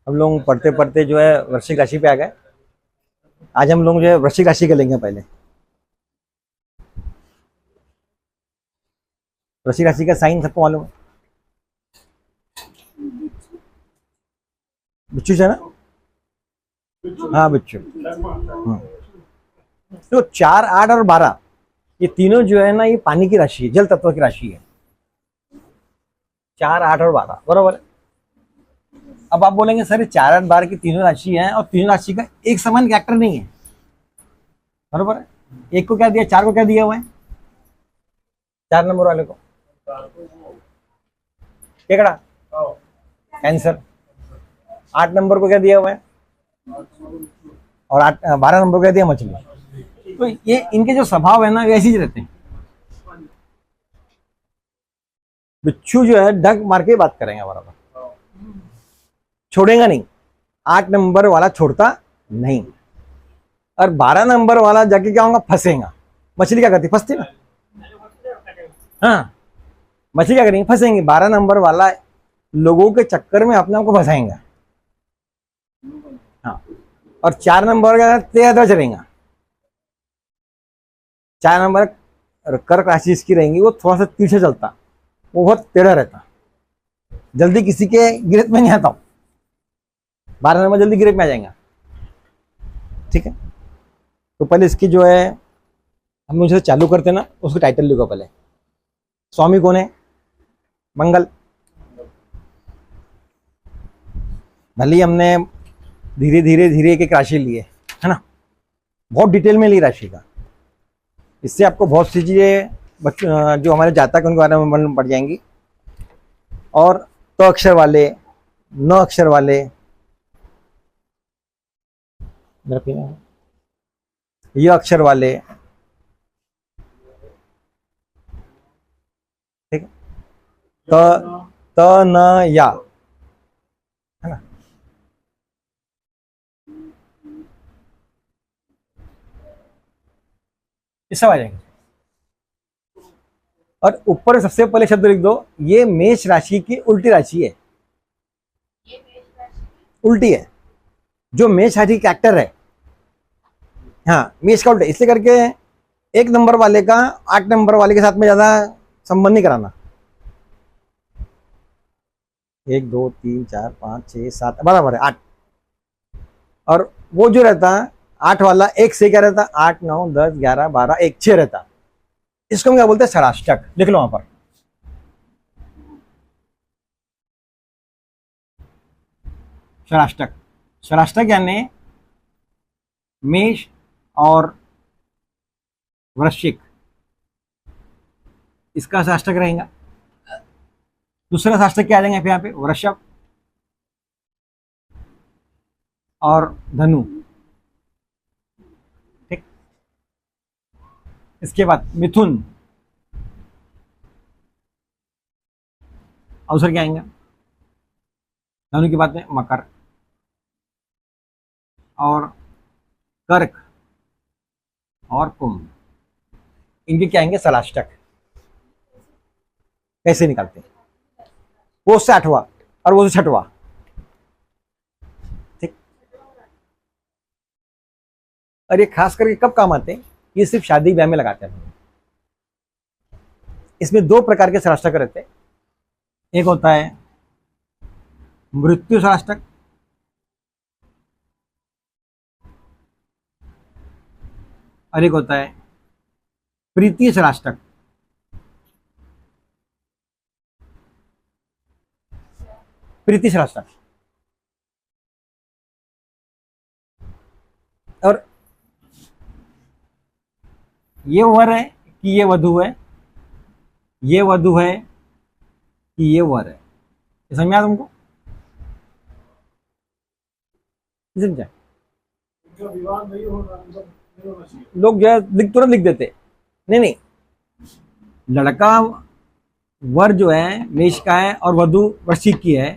हम लोग पढ़ते पढ़ते जो है वृश्चिक राशि पे आ गए। आज हम लोग जो है वृश्चिक राशि का लेंगे। पहले वृश्चिक राशि का साइन सबको मालूम है, बिच्छू है ना। हाँ बिच्छू। तो 4, 8 और 12 ये तीनों जो है ना, ये पानी की राशि है, जल तत्व की राशि है। 4, 8 और 12 बरोबर है। अब आप बोलेंगे सर 4, 8, 12 की तीनों राशि है और तीनों राशि का एक समान कैरेक्टर नहीं है, बरोबर है। एक को क्या दिया, 4 को क्या दिया हुआ है, 4 नंबर वाले को केकड़ा कैंसर। 8 नंबर को क्या दिया हुआ है और 12 नंबर को क्या दिया, मछली। तो ये इनके जो स्वभाव है ना वैसे ही रहते हैं। बिच्छू जो है डग मार के बात करेंगे बराबर, छोड़ेगा नहीं। 8 नंबर वाला छोड़ता नहीं और 12 नंबर वाला जाके क्या होगा, फंसेगा। मछली क्या करती, फंसती ना। हाँ, मछली क्या करेंगे, फंसेंगे। 12 नंबर वाला लोगों के चक्कर में अपने आप को फंसाएंगा। हाँ, और 4 नंबर का तेज चलेगा। 4 नंबर कर्क राशि इसकी रहेंगी, वो थोड़ा सा पीछे चलता, वो बहुत टेढ़ा रहता, जल्दी किसी के गिरफ्त में नहीं आता। 12 नंबर जल्दी गिरफ्त में आ जाएगा, ठीक है। तो पहले इसकी जो है हम उसे चालू करते हैं ना, उसको टाइटल लिखो पहले। स्वामी कौन है, मंगल। भले ही हमने धीरे धीरे धीरे एक एक राशि लिए है ना, बहुत डिटेल में ली राशि का। इससे आपको बहुत सी चीजें जो हमारे जातक उनके बारे में मालूम पड़ जाएंगी। और तो अक्षर वाले, न अक्षर वाले, ये अक्षर वाले, ठीक है। त न या, है ना। ये सब आ जाएंगे। और ऊपर सबसे पहले शब्द लिख दो, ये मेष राशि की उल्टी राशि है। उल्टी है, जो मेष राशि का कैरेक्टर है। हाँ, मेष का उल्टा, इसलिए करके 1 नंबर वाले का 8 नंबर वाले के साथ में ज्यादा संबंध नहीं कराना। 1, 2, 3, 4, 5, 6, 7 बराबर है 8। और वो जो रहता 8 वाला 1 से क्या रहता, 8, 9, 10, 11, 12, 1, 6 रहता। इसको हम क्या बोलते हैं, षडाष्टक। लिख लो वहां पर, षडाष्टक। षडाष्टक यानी मेष और वृश्चिक, इसका षडाष्टक रहेगा। दूसरा षडाष्टक क्या आ जाएगा यहाँ पे, वृषभ और धनु, ठीक। इसके बाद मिथुन, अवसर क्या आएंगे, धनु के बाद में मकर और कर्क और कुंभ। इनके क्या आएंगे, षडाष्टक। कैसे निकालते हैं, वो से 8वां और वो से 6वां, ठीक। और ये खास करके कब काम आते हैं, ये सिर्फ शादी ब्याह में लगाते हैं। इसमें 2 प्रकार के षडाष्टक रहते हैं। एक होता है मृत्यु षडाष्टक, और एक होता है प्रीति षडाष्टक। प्रीति षडाष्टक। और ये वर है कि ये वधु है, ये वधु है कि ये वर है। समझ में आया तुमको, समझा। विवाद नहीं होगा, लोग जो है तुरंत लिख देते, नहीं नहीं, लड़का वर जो है मेष का है और वधु वृश्चिक की है,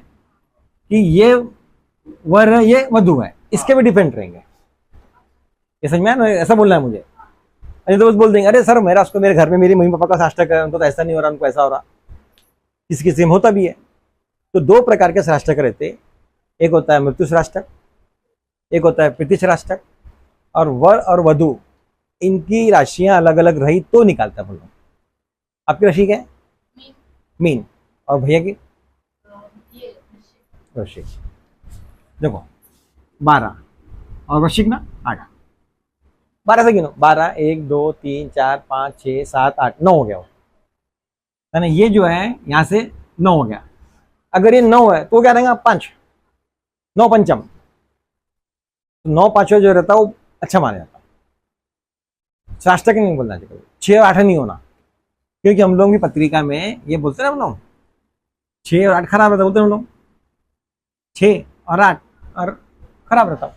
कि ये वर है ये वधु है, इसके भी डिपेंड रहेंगे। ये समझ में आया ना, ऐसा बोलना है मुझे। नहीं तो बस बोल देंगे अरे सर मेरा उसको, मेरे घर में मेरी मम्मी पापा का षडाष्टक है, उनको तो ऐसा नहीं हो रहा, उनको ऐसा हो रहा। किसी किसी में होता भी है। तो 2 प्रकार के षडाष्टक रहते, एक होता है मृत्युश्राष्टक, एक होता है प्रीतिश्राष्टक, और वर और वधु इनकी राशियां अलग अलग रही तो निकालता है हम लोग। आपकी राशि क्या है? मीन। और भैया की? वृश्चिक। देखो 12 और वृश्चिक ना 8। 12 से गिनो, 12, 1 2 3 4 5 6 7 8 9 हो गया वो, है ना। ये जो है यहाँ से 9 हो गया। अगर ये 9 है तो क्या रहेगा? 5, 9 पंचम। 9 पांचवा जो रहता है वो अच्छा माना जाता है। शास्त्रक नहीं बोलना चाहिए, 6 और 8 नहीं होना, क्योंकि हम लोग की पत्रिका में ये बोलते हैं ना हम लोग 6 और 8 खराब रहता, बोलते हैं हम लोग 6 और 8 और खराब रहता।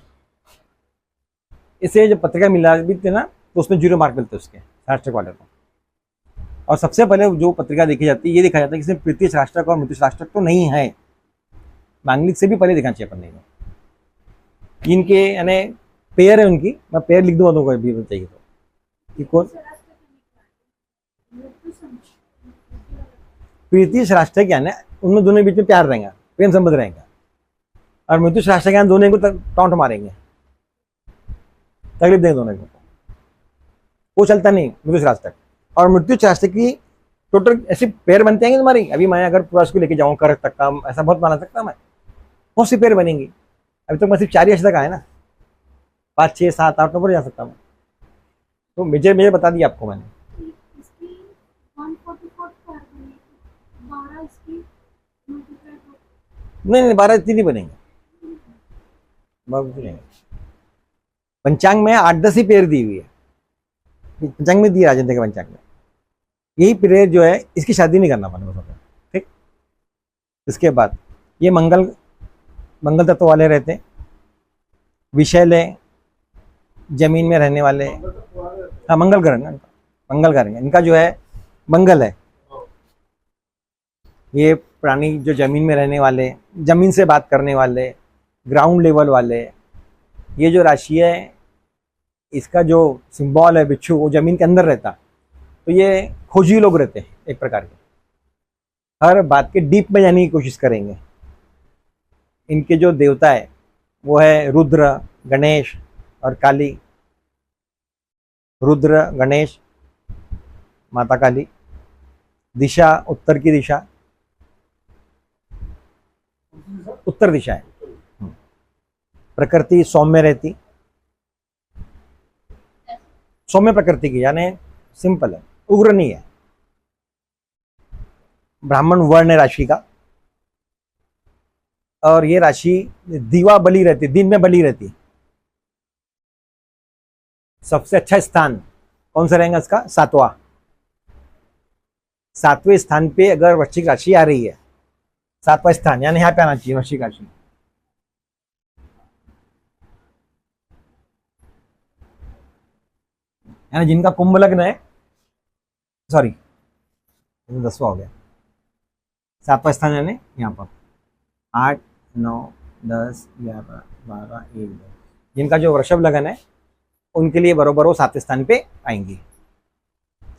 इसे जब पत्रिका मिला भी थे ना तो उसमें 0 मार्क मिलते उसके शास्त्रक वाले को। और सबसे पहले जो पत्रिका देखी जाती है ये देखा जाता है कि इसमें प्रीतिश्राष्टक और मृत्युश्राष्टक तो नहीं है। मांगलिक से भी पहले देखना चाहिए अपन को। इनके यानी पेयर है उनकी, मैं पेयर लिख दूंगा तुमको भी चाहिए तो कि कौन प्रीतिश्राष्टक यानी उनमें दोनों के बीच में प्यार रहेगा, प्रेम संबंध रहेगा। और मृत्युश्राष्टक यानी दोनों को टॉन्ट मारेंगे, तकलीफ देंगे दोनों को, वो चलता नहीं मृत्युश्राष्टक। और मृत्युश्राष्टक की टोटल ऐसी पेयर बनते हैं तुम्हारी। अभी मैं अगर पूरा उसको लेके जाऊँ कर सकता हूँ, ऐसा बहुत बना सकता मैं, बहुत सी पेयर बनेंगी। अभी तक मैं सिर्फ 4 ही तक आया ना, 5 6 7 8 पर जा सकता मैं। तो मेजर बता दिया आपको मैंने। नहीं 12 इतनी नहीं बनेंगे, पंचांग में 8-10 ही पेयर दी हुई है, पंचांग में दी राजेंद्र के पंचांग में। यही पेयर जो है इसकी शादी नहीं करना पड़ेगा, ठीक। इसके बाद ये मंगल तत्व वाले रहते हैं, विषैले जमीन में रहने वाले। हाँ मंगल ग्रह इनका जो है मंगल है। ये प्राणी जो जमीन में रहने वाले, जमीन से बात करने वाले, ग्राउंड लेवल वाले, ये जो राशि है इसका जो सिंबल है बिच्छू, वो जमीन के अंदर रहता। तो ये खोजी लोग रहते हैं एक प्रकार के, हर बात के डीप में जाने की कोशिश करेंगे। इनके जो देवता है वो है रुद्र, गणेश और काली। रुद्र, गणेश, माता काली। दिशा उत्तर की दिशा, उत्तर दिशा है। प्रकृति सौम्य रहती, सौम्य प्रकृति की, यानी सिंपल है, उग्र नहीं है। ब्राह्मण वर्ण है राशि का। और ये राशि दीवा बली रहती, दिन में बली रहती। सबसे अच्छा स्थान कौन सा रहेगा इसका? 7वां। 7वें स्थान पे अगर वृश्चिक राशि आ रही है, 7वां स्थान यानी यहाँ पे आना चाहिए वृश्चिक राशि। यानी जिनका कुंभ लग्न है, सॉरी 10वां हो गया, 7वां स्थान यानी यहाँ पर 8 9 10 11 12 1 2। जिनका जो वृषभ लगन है उनके लिए बरोबर वो 7वें स्थान पे आएंगी।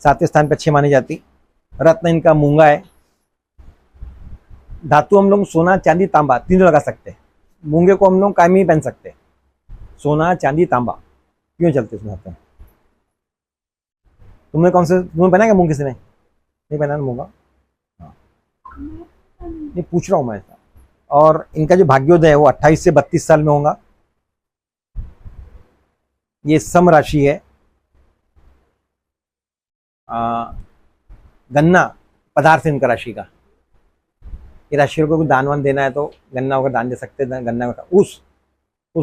7वें स्थान पे अच्छी मानी जाती। रत्न इनका मूंगा है। धातु हम लोग सोना चांदी तांबा तीनों लगा सकते हैं। मूंगे को हम लोग कायमी पहन सकते हैं। सोना चांदी तांबा क्यों चलते उसमें आते हैं। तुमने कौन से, तुमने पहना क्या मूंग? किसी ने नहीं पहना मूंगा? हाँ ये पूछ रहा हूँ मैं ऐसा। और इनका जो भाग्योदय है वो 28 से 32 साल में होगा। ये सम राशि है। गन्ना पदार्थ इनका राशि का। ये राशि को दान वान देना है तो गन्ना होकर दान दे सकते हैं। गन्ना का ऊस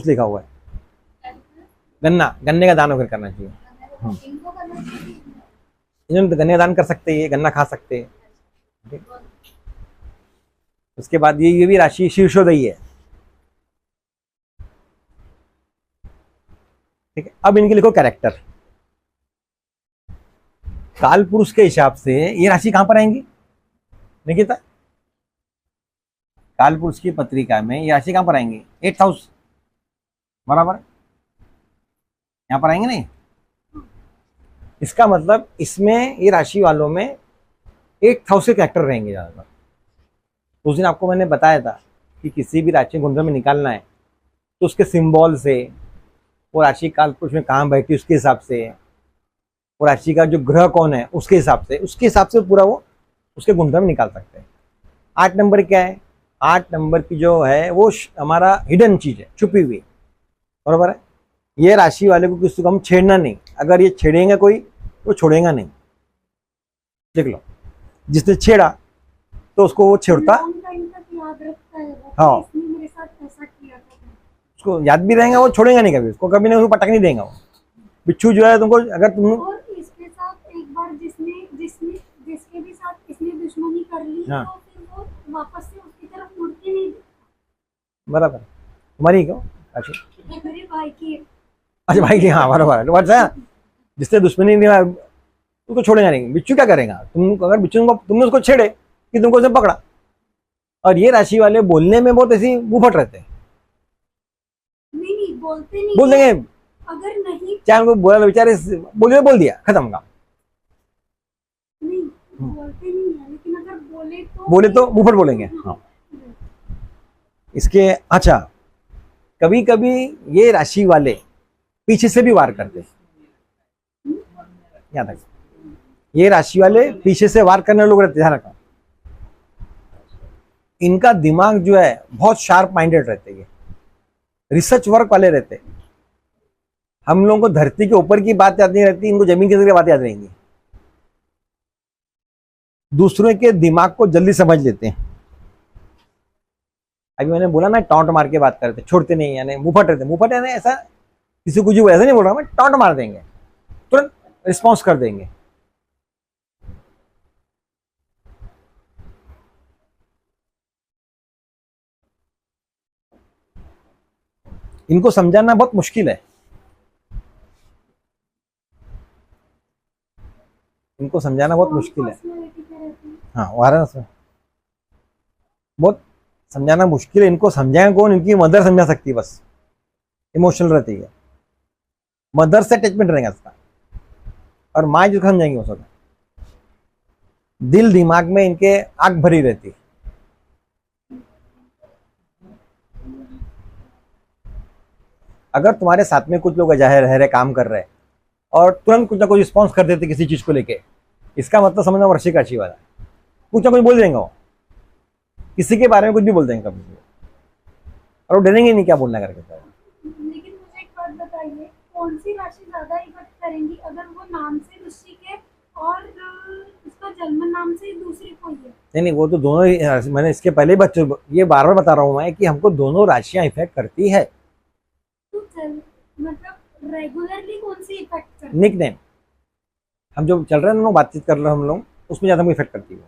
लिखा हुआ है। गन्ने का दान होकर करना चाहिए। इन्होंने तो गन्ने का दान कर सकते हैं, ये गन्ना खा सकते हैं। उसके बाद ये भी राशि शीर्षोदयी है। ठीक है, अब इनके लिखो कैरेक्टर। काल पुरुष के हिसाब से ये राशि कहां पर आएंगी निकिता? काल पुरुष की पत्रिका में ये राशि कहां पर आएंगी? 8th हाउस बराबर, यहां पर आएंगे नहीं। इसका मतलब इसमें ये राशि वालों में 8th हाउस के कैरेक्टर रहेंगे ज्यादातर। उस दिन आपको मैंने बताया था कि किसी भी राशि गुणधर्म में निकालना है तो उसके सिंबल से, वो राशि काल पुरुष में कहाँ बैठी उसके हिसाब से, वो राशि का जो ग्रह कौन है उसके हिसाब से पूरा वो उसके गुणधर्म निकाल सकते हैं। 8 नंबर क्या है? 8 नंबर की जो है वो हमारा हिडन चीज है, छुपी हुई, बराबर है। ये राशि वाले को किसी को हम छेड़ना नहीं, अगर ये छेड़ेंगे कोई तो छोड़ेगा नहीं। देख लो, जिसने छेड़ा तो उसको वो छेड़ता, याद रखता है वो, हाँ, इसने मेरे साथ ऐसा किया था। उसको याद भी रहेगा, वो छोड़ेगा नहीं कभी, उसको कभी नहीं, उसको पटक नहीं देगा वो। बिच्छू जो है तुमको, अगर तुम और इसके साथ एक बार जिसके भी साथ इसने दुश्मनी कर ली, हाँ, तो फिर वो वापस से उसकी तरफ मुड़ती नहीं। बराबर। तुम्हारी क्यों राशि? मेरे भाई की। अच्छा, भाई की, हाँ बराबर है। जिससे दुश्मनी नहीं उसको छोड़ेगा नहीं। बिच्छू क्या करेगा, तुम अगर बिच्छू तुमने उसको छेड़े कि तुमको उसे पकड़ा। और ये राशि वाले बोलने में बहुत ऐसी मुंहफट रहते हैं, नहीं बोलते नहीं, बोल देंगे, अगर नहीं चाहे उनको बोला बेचारे, बोल दिया, खत्म काम। नहीं बोलते नहीं है, लेकिन अगर बोले तो मुंहफट बोलेंगे। हाँ, इसके अच्छा, कभी कभी ये राशि वाले पीछे से भी वार करते हैं, याद रखो, ये राशि वाले पीछे से वार करने लोग रहते, ध्यान रखना। इनका दिमाग जो है बहुत शार्प माइंडेड रहते हैं, रिसर्च वर्क वाले रहते हैं। हम लोगों को धरती के ऊपर की बात याद नहीं रहती, इनको जमीन के अंदर की बात याद रहेंगी। दूसरों के दिमाग को जल्दी समझ लेते हैं। अभी मैंने बोला ना, टॉन्ट मार के बात करते, छोड़ते नहीं, यानी मुंहफट रहते। मुंहफट यानी ऐसा किसी को जो ऐसा नहीं बोल रहा मैं, टॉन्ट मार देंगे, तुरंत रिस्पॉन्स कर देंगे। इनको समझाना बहुत मुश्किल है, इनको समझाना बहुत मुश्किल है। हाँ, वाराणसी बहुत समझाना मुश्किल है। इनको समझाएं कौन? इनकी मदर समझा सकती है, बस इमोशनल रहती है, मदर से अटैचमेंट रहेगा इसका। और माँ जो समझाएंगे वो सब, दिल दिमाग में इनके आग भरी रहती है। अगर तुम्हारे साथ में कुछ लोग जाहिर रह रहे, काम कर रहे हैं, और तुरंत कुछ ना कुछ रिस्पॉन्स कर देते किसी चीज को लेके, इसका मतलब समझना वृश्चिक राशि वाला कुछ ना कुछ बोल देंगे। वो किसी के बारे में कुछ भी बोल देंगे कभी, और वो डरेंगे नहीं क्या बोलना करके। लेकिन मुझे एक बात बताइए, कौन सी राशि ज्यादा इफेक्ट करेंगी? अगर वो नाम से वृश्चिक है और उसका जन्म नाम से दूसरी कोई है? नहीं, वो तो दोनों ही, मैंने इसके पहले बच्चों ये बार बार बता रहा हूँ मैं कि हमको दोनों राशियां इफेक्ट करती है। तो मतलब रेगुलरली कौन सी इफेक्ट करती है? निक नेम, हम जो चल रहे हैं ना, बातचीत कर रहे हैं हम लोग, उसमें ज्यादा हमको इफेक्ट करती है।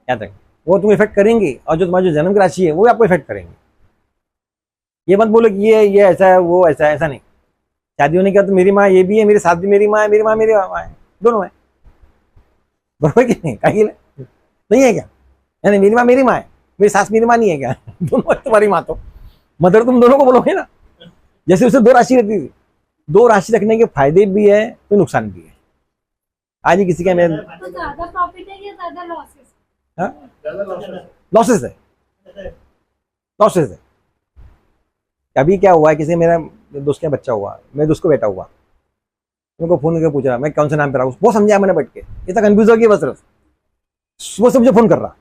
याद रखें, वो तुम्हें इफेक्ट करेंगी, और जो तुम्हारी जो जन्म की राशि है वो भी आपको इफेक्ट करेंगे। ये मत बोलो कि ये ऐसा है, वो ऐसा है, ऐसा नहीं। शादी होने के बाद तो मेरी माँ ये भी है, मेरे साथ भी मेरी माँ है, मेरी माँ मेरी माँ है, दोनों है, बराबर कि नहीं? कहीं नहीं है क्या? यानी मेरी माँ मेरी माँ है, मेरी सास मेरी माँ नहीं है क्या? दोनों है तुम्हारी माँ, तो मदर तुम दोनों को बोलोगे ना। जैसे उसे 2 राशि रहती थी, 2 राशि रखने के फायदे भी है तो नुकसान भी है। आज ही किसी का मैं, तो ज्यादा प्रॉफिट है या ज्यादा लॉसेस? लॉसेस है, लॉसेस है। कभी क्या हुआ है, किसी मेरा दोस्त का बच्चा हुआ, मेरे दोस्त को बेटा हुआ, उनको फोन करके पूछ रहा मैं कौन से नाम पे रहा हूँ, वो समझाया मैंने बैठ के, इतना कंफ्यूज हो गया बस। सुबह से मुझे फोन कर रहा,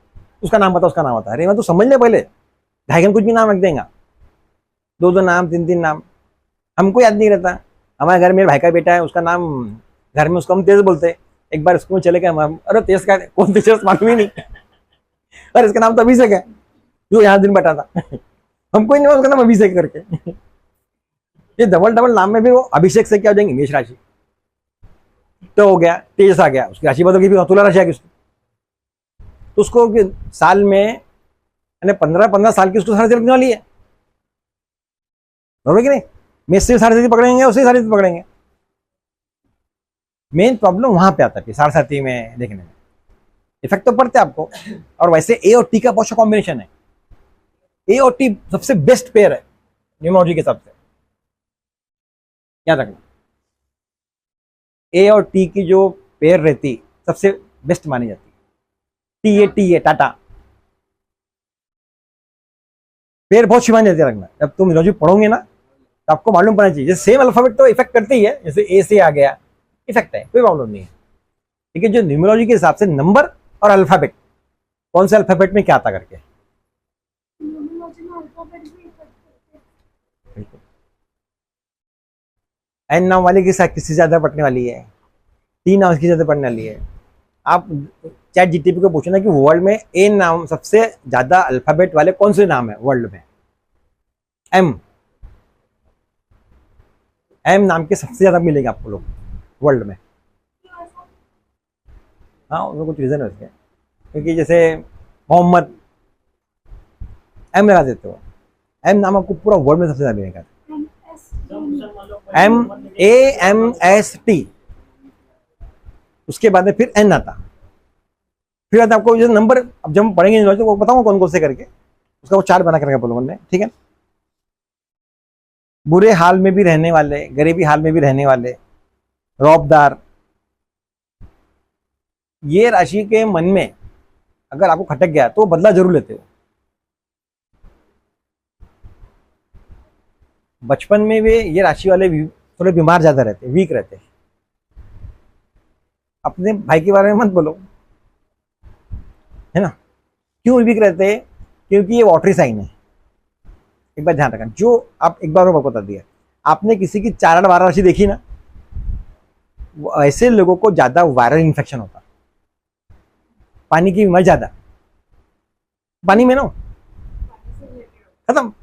उसका नाम बता, उसका नाम बता। अरे मैं तो समझ ले पहले, ढाई कुछ भी नाम रख देगा, 2 नाम 3 नाम, हमको याद नहीं रहता। हमारे घर मेरे भाई का बेटा है, उसका नाम घर में उसको हम तेज बोलते। एक बार स्कूल चले गए, अरे तेज का कौन तेज, मालूम ही नहीं। अरे इसका नाम तो अभिषेक है, जो यहाँ दिन बैठा था। हमको ही नहीं उसका नाम अभिषेक करके। ये डबल नाम में भी वो अभिषेक से क्या हो जाएंगे, मेष राशि तो हो गया, तेजस आ गया, उसकी राशि बदल गई, तुला राशि आ गई उसकी। तो उसको साल में, यानी 15 साल की उसको साढ़े रखने वाली है, बरोबर कि नहीं? मेष से साढ़े पकड़ेंगे, उससे साढ़े पकड़ेंगे। मेन प्रॉब्लम वहां पे आता है साढ़े में देखने में, इफेक्ट तो पड़ता है आपको। और वैसे ए और टी का बहुत अच्छा कॉम्बिनेशन है, ए और टी सबसे बेस्ट पेयर है न्यूमरोलॉजी के हिसाब से, याद रखना। ए और टी की जो पेयर रहती सबसे बेस्ट मानी जाती है। टी ए टाटा, पेड़ बहुत शिवान देते रखना, जब तुम न्यूमरोलॉजी पढ़ोगे ना तो आपको मालूम पड़ना चाहिए। जैसे सेम अल्फाबेट तो इफेक्ट करते ही है, जैसे ए से आ गया इफेक्ट है, कोई प्रॉब्लम नहीं है। ठीक है, जो न्यूमरोलॉजी के हिसाब से नंबर और अल्फाबेट, कौन से अल्फाबेट में क्या आता करके, न्यूमरोलॉजी में अल्फाबेट भी इफेक्ट करते हैं। एन नाम वाले के साथ किससे ज्यादा पढ़ने वाली है, टी नाम की ज्यादा पढ़ने वाली है। आप चैट जीटीपी को पूछना कि वर्ल्ड में ए नाम सबसे ज्यादा अल्फाबेट वाले कौन से नाम है वर्ल्ड में। एम, एम नाम के सबसे ज्यादा मिलेंगे आपको लोग वर्ल्ड में। क्यों ऐसा? हाँ, उसमें कुछ रीजन है उसके, क्योंकि जैसे मोहम्मद एम लगा देते हो, एम नाम आपको पूरा वर्ल्ड में सबसे ज्यादा मिलेगा। MAMST, उसके बाद में फिर एन आता, फिर आता आपको जो नंबर। अब जब हम पढ़ेंगे तो वो बताऊंगा कौन कौन से करके, उसका वो चार्ट बना कर रखा बोलो ने, ठीक है। बुरे हाल में भी रहने वाले, गरीबी हाल में भी रहने वाले, रौबदार, ये राशि के मन में अगर आपको खटक गया तो बदला जरूर लेते हो। बचपन में वे ये राशि वाले थोड़े बीमार ज्यादा रहते, वीक रहते। अपने भाई के बारे में मत बोलो, है ना। क्यों वीक रहते हैं? क्योंकि ये वाटरी साइन है। एक बार ध्यान रखना, जो आप एक बार और बता दिया, आपने किसी की 4 12 राशि देखी ना, ऐसे लोगों को ज्यादा वायरल इन्फेक्शन होता, पानी की बीमारी ज्यादा, पानी में ना खत्म।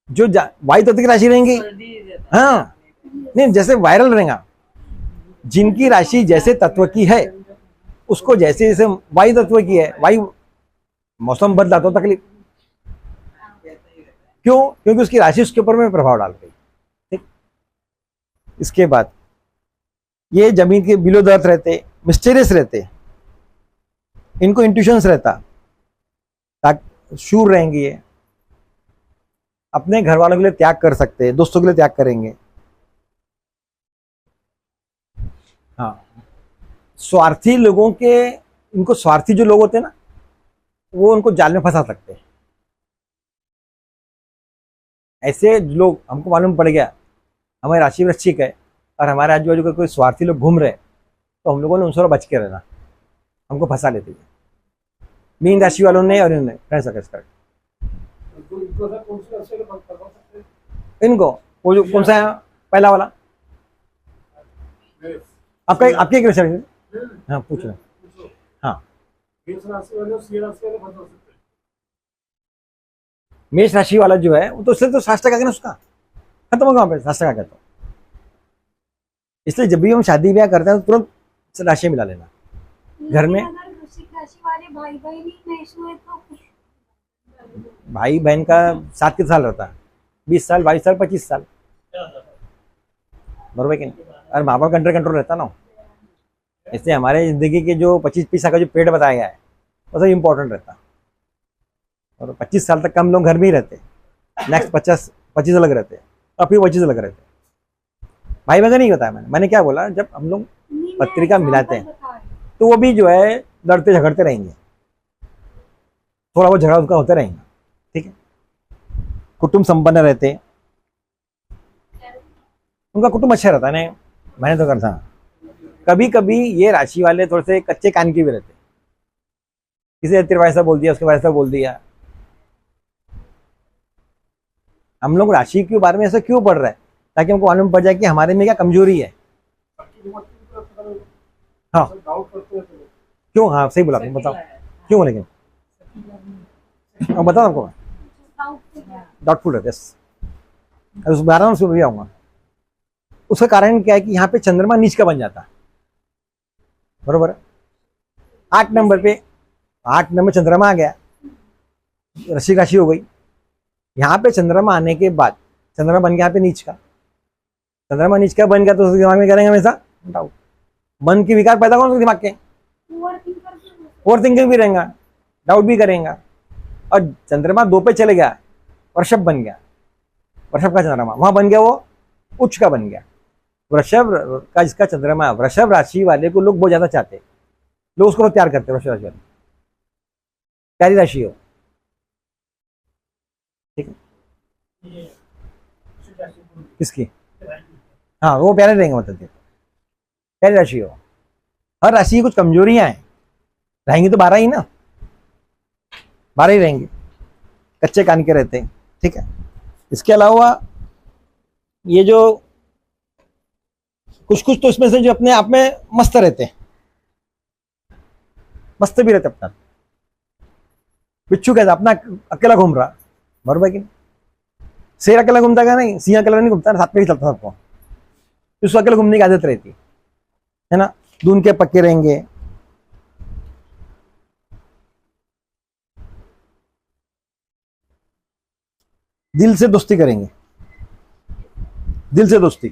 जो वायु तत्व की राशि रहेंगी, हाँ नहीं, जैसे वायरल रहेगा, जिनकी राशि जैसे तत्व की है उसको जैसे जैसे वायु तत्व की है, वायु मौसम बदला तो तकलीफ। क्यों? क्योंकि उसकी राशि उसके ऊपर में प्रभाव डाल गई। ठीक, इसके बाद ये जमीन के बिलो द अर्थ रहते, मिस्टीरियस रहते, इनको इंट्यूशंस रहता, शूर रहेंगे ये, अपने घर वालों के लिए त्याग कर सकते हैं, दोस्तों के लिए त्याग करेंगे। हाँ, स्वार्थी लोगों के, इनको स्वार्थी जो लोग होते हैं ना, वो उनको जाल में फंसा सकते हैं। ऐसे लोग, हमको मालूम पड़ गया हमारी राशि वृश्चिक है और हमारे आजू बाजू का कोई स्वार्थी लोग घूम रहे, तो हम लोगों ने उनसे बच के रहना, हमको फंसा लेते हैं मीन राशि वालों ने और इन्होंने इनको। वो जो कौन सा है पहला वाला, आपका आपके एक राशि, हाँ पूछ रहे, हाँ मेष राशि वाला जो है वो तो उससे तो शास्त्र का ना, उसका खत्म होगा वहां पे शास्त्र का तो। इसलिए जब भी हम शादी ब्याह करते हैं तो तुरंत राशि मिला लेना घर में। अगर वृश्चिक राशि वाले भाई बहन ही मेष हुए तो भाई बहन का साथ कितना साल रहता है? 20 साल, 22 साल, 25 साल, बरोबर कि नहीं? और माँ बाप का अंडर कंट्रोल रहता ना। इसलिए हमारे जिंदगी के जो 25-30 साल का जो पीरियड बताया गया है वो सब इम्पोर्टेंट रहता, और 25 साल तक हम लोग घर में ही रहते, नेक्स्ट 25 अलग रहते और फिर 25 अलग रहते। भाई बहन नहीं बताया मैंने क्या बोला, जब हम लोग पत्रिका मिलाते हैं तो वो भी जो है लड़ते झगड़ते रहेंगे, थोड़ा बहुत झगड़ा उसका होते रहेंगे, ठीक है। कुटुंब संपन्न रहते, उनका कुटुंब अच्छा रहता है, मैंने तो करता। कभी कभी ये राशि वाले थोड़े से कच्चे कान के भी रहते, किसी तेरे भाई ऐसा बोल दिया, उसके भाई ऐसा बोल दिया। हम लोग राशि के बारे में ऐसा क्यों पढ़ रहे हैं? ताकि हमको मालूम पड़ जाए कि हमारे में क्या कमजोरी है। हाँ क्यों? हाँ सही बोला तुम, बताओ क्यों? लेकिन बताओ आपको, डाउटफुल रहते, उस 12 से भी आऊंगा। उसका कारण क्या है कि यहाँ पे चंद्रमा नीच का बन जाता है, बरोबर है। 8 नंबर पे, 8 नंबर चंद्रमा आ गया, वृश्चिक राशि हो गई। यहाँ पे चंद्रमा आने के बाद चंद्रमा बन गया यहाँ पे नीच का, चंद्रमा नीच का बन गया तो दिमाग में करेंगे हमेशा डाउट, मन के विकार पैदा कौन दिमाग के, ओवर थिंकिंग भी रहेगा, डाउट भी करेगा। और चंद्रमा 2 पे चले गया, वृषभ बन गया, वृषभ का चंद्रमा वहां बन गया, वो उच्च का बन गया। वृषभ का जिसका चंद्रमा, वृषभ राशि वाले को लोग बहुत ज्यादा चाहते, लोग उसको प्यार करते, वृषभ राशि वाले प्यारी राशि हो। ठीक है, किसकी? हाँ, वो प्यारे रहेंगे, मतलब प्यारी राशि हो। हर राशि की कुछ कमजोरियां हैं, रहेंगी तो 12 ही ना, 12 ही रहेंगे, कच्चे कान के रहते हैं। ठीक है, इसके अलावा ये जो कुछ कुछ तो इसमें से जो अपने आप में मस्त रहते हैं, मस्त भी रहते अपना। बिच्छू कैसा अपना अकेला घूम रहा, बरोबर कि नहीं? शेर अकेला घूमता है नहीं, सिंह अकेला नहीं घूमता, साथ में ही चलता सबको, तो उसको अकेले घूमने की आदत रहती है ना। दून के पक्के रहेंगे। दिल से दोस्ती करेंगे, दिल से दोस्ती।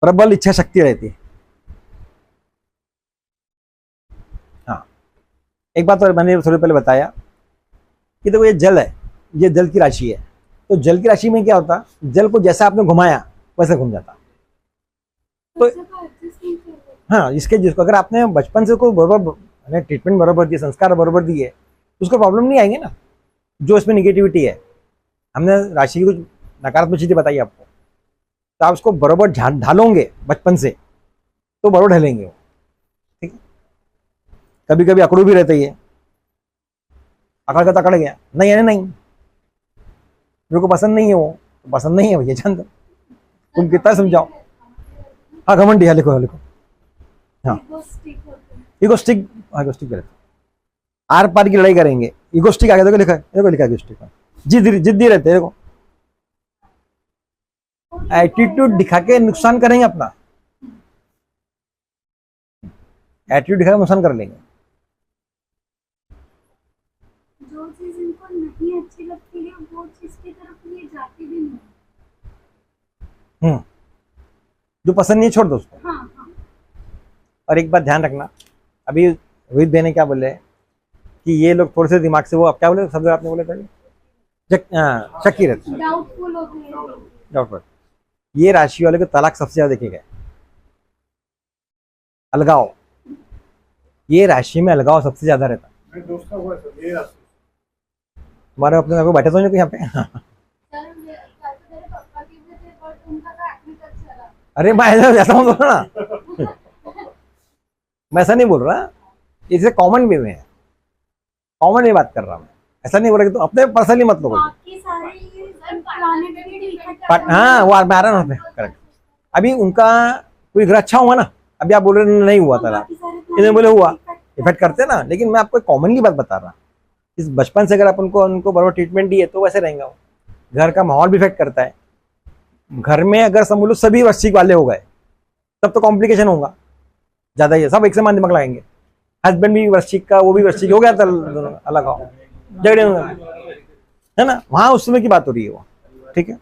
प्रबल इच्छा शक्ति रहती है। हाँ, एक बात और मैंने थोड़ी पहले बताया कि देखो, ये जल है, ये जल की राशि है। तो जल की राशि में क्या होता, जल को जैसा आपने घुमाया वैसे घूम जाता। तो हाँ, जिसको अगर आपने बचपन से कोई बराबर ट्रीटमेंट बराबर दिए, संस्कार बराबर दिए, तो उसको प्रॉब्लम नहीं आएंगे ना। जो इसमें निगेटिविटी है, हमने राशि की कुछ नकारात्मक चीजें बताई आपको, तो आप उसको बराबर ढालोगे बचपन से, तो बराबर ढलेंगे वो। ठीक है, कभी कभी अकड़ू भी रहता ही है, अकड़ का तकड़ गया, नहीं है नहीं, मेरे को पसंद नहीं है, वो तो पसंद नहीं है भैया, जानते तुम कितना समझाओ। हाँ, घमंडी है, लिखो लिखो। हाँ, इगोस्टिक, हाँ इगोस्टिक रहते, आर पार की लड़ाई करेंगे। इगोस्टिक आगे देखो, लिखा देखो, लिखा इगोस्टिक, जिद्दी रहते हैं, देखो एटीट्यूड दिखा के नुकसान करेंगे अपना, एटीट्यूड दिखा के नुकसान कर लेंगे। जो चीज इनको नहीं अच्छी लगती है वो चीज की तरफ ये जाती भी नहीं। जो पसंद नहीं छोड़ दो उसको। हाँ, हाँ। और एक बात ध्यान रखना, अभी रोहित भाई ने क्या बोले कि ये लोग थोड़े से दिमाग से, वो आप क्या बोले शब्द आपने बोले थे, शक्की रहते, डाउटफुल हो गए। डाउटफुल। ये राशि वाले को तलाक सबसे ज्यादा देखे गए, अलगाव, ये राशि में अलगाव सबसे ज्यादा रहता। तुम्हारे अपने घर को बैठे तो नहीं यहाँ पे? अरे मैं ऐसा बोल रहा ना, मैं ऐसा नहीं बोल रहा, इसे कॉमन वे में है, कॉमन में बात कर रहा हूँ। ऐसा नहीं बोल रहा कि तुम अपने पर्सनली मत लो। हाँ, वो आ रहा ना, करेक्ट। अभी उनका कोई ग्रह अच्छा हुआ ना, अभी आप बोल रहे नहीं हुआ था, इन्हें बोले हुआ, इफेक्ट करते ना। लेकिन मैं आपको कॉमनली बात बता रहा, इस बचपन से अगर आप उनको बराबर ट्रीटमेंट दिए तो वैसे रहेंगे वो। घर का माहौल भी इफेक्ट करता है। घर में अगर समझ लो सभी वृश्चिक वाले हो गए, तब तो कॉम्प्लिकेशन होगा ज्यादा, ही सब एक समान दिमाग लगाएंगे। हस्बैंड भी वृश्चिक का, वो भी वृश्चिक हो गया, तो दोनों अलग हो, झगड़े होंगे, है ना। वहां उस समय की बात हो रही है वो। ठीक है,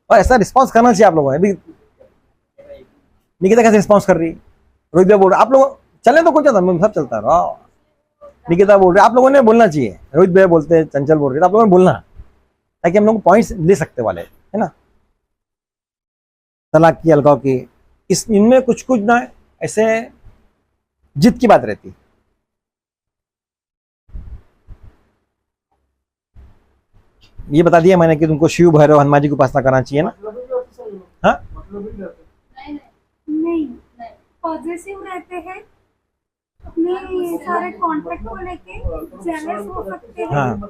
और ऐसा रिस्पॉन्स करना चाहिए आप लोगों ने। अभी निकिता कैसे रिस्पॉन्स कर रही है, रोहित भाई बोल रहे, आप लोग चले तो कुछ सब चलता रहा। निकिता बोल रहे, आप लोगों ने बोलना चाहिए, रोहित भाई बोलते हैं, चंचल बोल रहे, आप लोगों ने बोलना, ताकि हम लोग पॉइंट्स ले सकते वाले, है ना। तलाक की, अलगाव की, इनमें कुछ कुछ ना ऐसे जिद की बात रहती। ये बता दिया मैंने कि तुमको शिव भैरव हनुमान जी की उपासना करना चाहिए ना। हाँ, नहीं, पॉजिटिव रहते हैं, अपने सारे कॉन्ट्रैक्ट को लेके जेलस हो सकते हैं। हाँ,